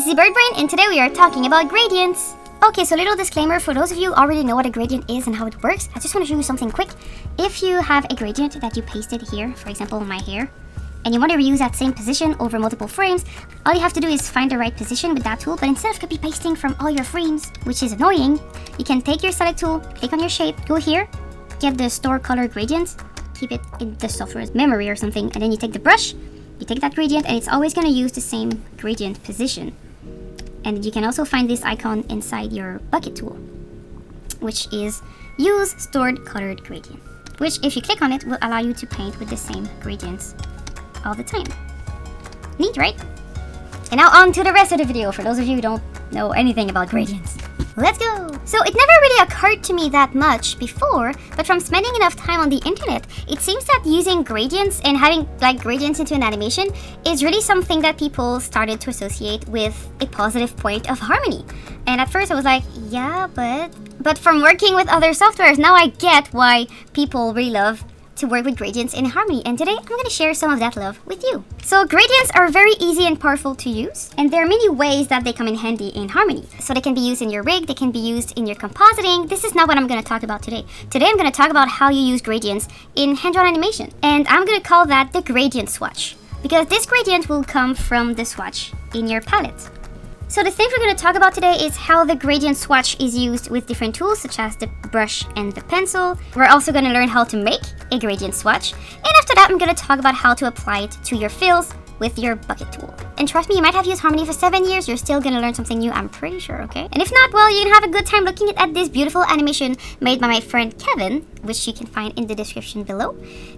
is ZeBirdBrain, and today we are talking about gradients. Okay, so little disclaimer, for those of you who already know what a gradient is and how it works, I just want to show you something quick. If you have a gradient that you pasted here, for example my hair, and you want to reuse that same position over multiple frames, all you have to do is find the right position with that tool, but instead of copy pasting from all your frames, which is annoying, you can take your select tool, click on your shape, go here, get the store color gradient, keep it in the software's memory or something, and then you take the brush, you take that gradient, and it's always going to use the same gradient position. And you can also find this icon inside your bucket tool, which is use stored colored gradient, which if you click on it will allow you to paint with the same gradients all the time. Neat, right? And now on to the rest of the video for those of you who don't know anything about gradients. Let's go! So it never really occurred to me that much before, but from spending enough time on the internet, it seems that using gradients and having like gradients into an animation is really something that people started to associate with a positive point of harmony. And at first I was like, yeah, but from working with other softwares, now I get why people really love to work with gradients in harmony, and today I'm going to share some of that love with you. So gradients are very easy and powerful to use, and there are many ways that they come in handy in harmony. So they can be used in your rig, they can be used in your compositing. This is not what I'm going to talk about today. Today I'm going to talk about how you use gradients in hand-drawn animation, and I'm going to call that the gradient swatch, because this gradient will come from the swatch in your palette. So the thing we're going to talk about today is how the gradient swatch is used with different tools such as the brush and the pencil. We're also going to learn how to make a gradient swatch, and after that I'm going to talk about how to apply it to your fills with your bucket tool. And trust me, you might have used Harmony for 7 years, you're still going to learn something new, I'm pretty sure, okay? And if not, well, you can have a good time looking at this beautiful animation made by my friend Kevin, which you can find in the description below,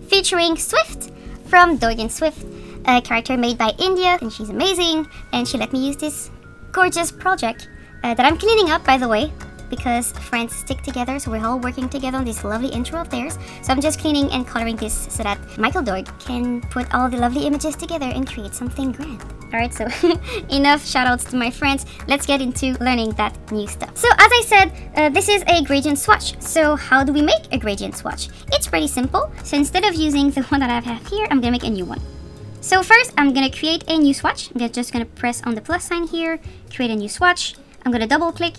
featuring Swift from Doig Swift, a character made by India, and she's amazing, and she let me use this gorgeous project that I'm cleaning up, by the way, because friends stick together, so we're all working together on this lovely intro of theirs. So I'm just cleaning and coloring this so that Michael Doig can put all the lovely images together and create something grand. Alright, so enough shoutouts to my friends, let's get into learning that new stuff. So as I said, this is a gradient swatch. So how do we make a gradient swatch? It's pretty simple. So instead of using the one that I have here, I'm gonna make a new one. So first, I'm going to create a new swatch. I'm just going to press on the plus sign here, create a new swatch. I'm going to double click,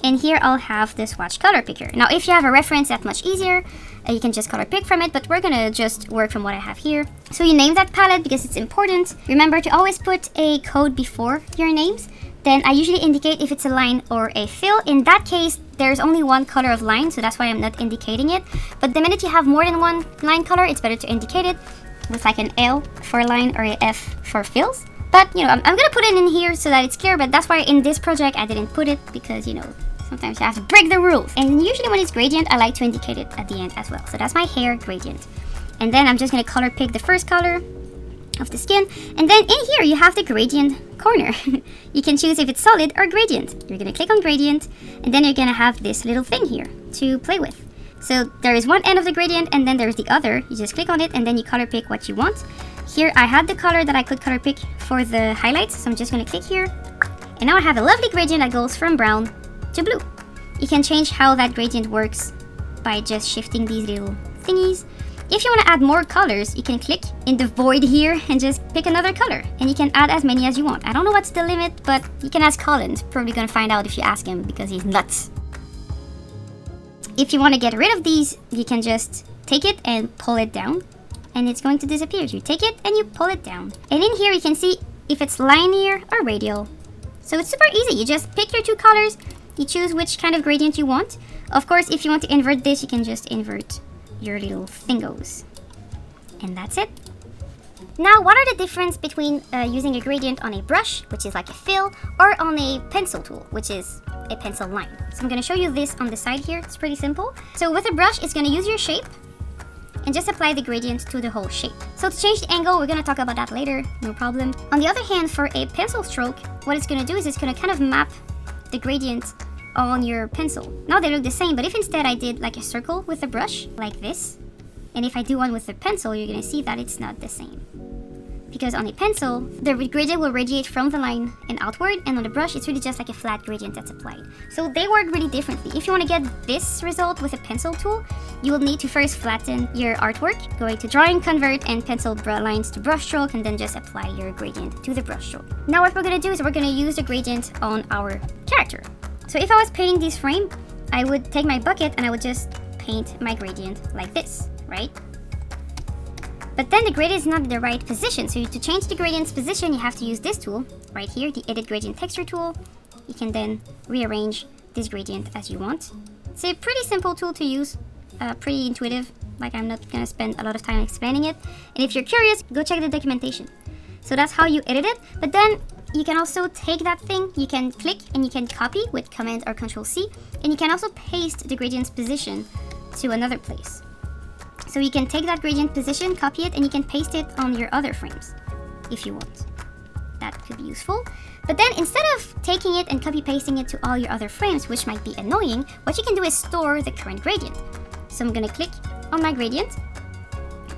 and here I'll have the swatch color picker. Now, if you have a reference, that's much easier. You can just color pick from it, but we're going to just work from what I have here. So you name that palette because it's important. Remember to always put a code before your names. Then I usually indicate if it's a line or a fill. In that case, there's only one color of line, so that's why I'm not indicating it. But the minute you have more than one line color, it's better to indicate it with like an L for line or a F for fills. But you know, I'm gonna put it in here so that it's clear, but that's why in this project I didn't put it, because you know, sometimes you have to break the rules. And usually when it's gradient, I like to indicate it at the end as well. So that's my hair gradient. And then I'm just gonna color pick the first color of the skin. And then in here you have the gradient corner. You can choose if it's solid or gradient. You're gonna click on gradient, and then you're gonna have this little thing here to play with. So there is one end of the gradient, and then there's the other. You just click on it, and then you color pick what you want. Here I had the color that I could color pick for the highlights, so I'm just going to click here. And now I have a lovely gradient that goes from brown to blue. You can change how that gradient works by just shifting these little thingies. If you want to add more colors, you can click in the void here and just pick another color. And you can add as many as you want. I don't know what's the limit, but you can ask Colin. Probably going to find out if you ask him, because he's nuts. If you want to get rid of these, you can just take it and pull it down, and it's going to disappear. You take it and you pull it down. And in here you can see if it's linear or radial. So it's super easy. You just pick your two colors, you choose which kind of gradient you want. Of course, if you want to invert this, you can just invert your little thingos. And that's it. Now, what are the difference between using a gradient on a brush, which is like a fill, or on a pencil tool, which is a pencil line? So I'm going to show you this on the side here. It's pretty simple. So with a brush, it's going to use your shape and just apply the gradient to the whole shape. So to change the angle, we're going to talk about that later, no problem. On the other hand, for a pencil stroke, what it's going to do is it's going to kind of map the gradient on your pencil. Now they look the same, but if instead I did like a circle with a brush, like this, and if I do one with a pencil, you're going to see that it's not the same. Because on a pencil, the gradient will radiate from the line and outward, and on the brush, it's really just like a flat gradient that's applied. So they work really differently. If you want to get this result with a pencil tool, you will need to first flatten your artwork, going to drawing, convert, and pencil lines to brush stroke, and then just apply your gradient to the brush stroke. Now what we're going to do is we're going to use the gradient on our character. So if I was painting this frame, I would take my bucket and I would just paint my gradient like this, right? But then the gradient is not in the right position, so to change the gradient's position, you have to use this tool right here, the Edit Gradient Texture tool. You can then rearrange this gradient as you want. It's a pretty simple tool to use, pretty intuitive, like I'm not gonna spend a lot of time explaining it. And if you're curious, go check the documentation. So that's how you edit it, but then you can also take that thing, you can click and you can copy with Command or Control C, and you can also paste the gradient's position to another place. So you can take that gradient position, copy it, and you can paste it on your other frames if you want. That could be useful. But then instead of taking it and copy pasting it to all your other frames, which might be annoying, what you can do is store the current gradient. So I'm gonna click on my gradient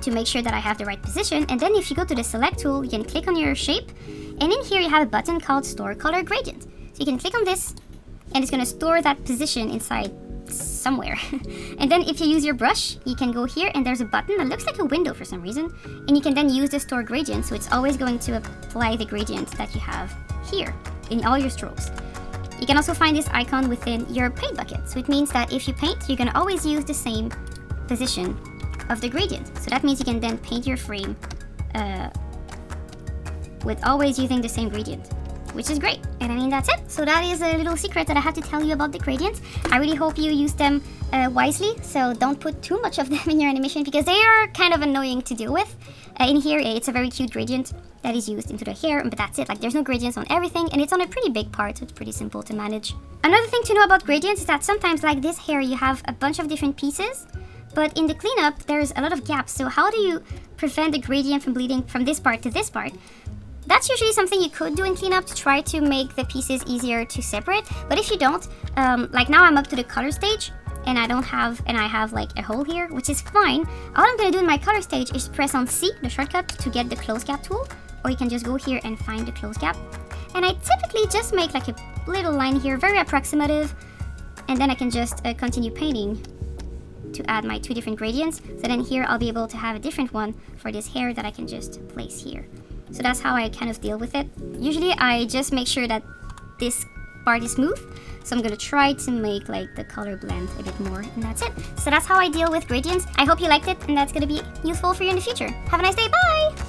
to make sure that I have the right position. And then if you go to the select tool, you can click on your shape. And in here you have a button called Store Color Gradient. So you can click on this and it's gonna store that position inside somewhere. And then if you use your brush, you can go here and there's a button that looks like a window for some reason, and you can then use the store gradient, so it's always going to apply the gradient that you have here in all your strokes. You can also find this icon within your paint bucket, so it means that if you paint, you're going to always use the same position of the gradient. So that means you can then paint your frame with always using the same gradient, which is great. And I mean, that's it. So that is a little secret that I have to tell you about the gradients. I really hope you use them wisely, so don't put too much of them in your animation because they are kind of annoying to deal with. In here, it's a very cute gradient that is used into the hair, but that's it. Like, there's no gradients on everything, and it's on a pretty big part, so it's pretty simple to manage. Another thing to know about gradients is that sometimes, like this hair, you have a bunch of different pieces, but in the cleanup, there's a lot of gaps. So how do you prevent the gradient from bleeding from this part to this part? That's usually something you could do in cleanup to try to make the pieces easier to separate. But if you don't, like now I'm up to the color stage and I have like a hole here, which is fine. All I'm gonna do in my color stage is press on C, the shortcut, to get the close gap tool, or you can just go here and find the close gap. And I typically just make like a little line here, very approximative, and then I can just continue painting to add my two different gradients. So then here I'll be able to have a different one for this hair that I can just place here. So that's how I kind of deal with it. Usually I just make sure that this part is smooth. So I'm gonna try to make like the color blend a bit more, and that's it. So that's how I deal with gradients. I hope you liked it and that's gonna be useful for you in the future. Have a nice day, bye!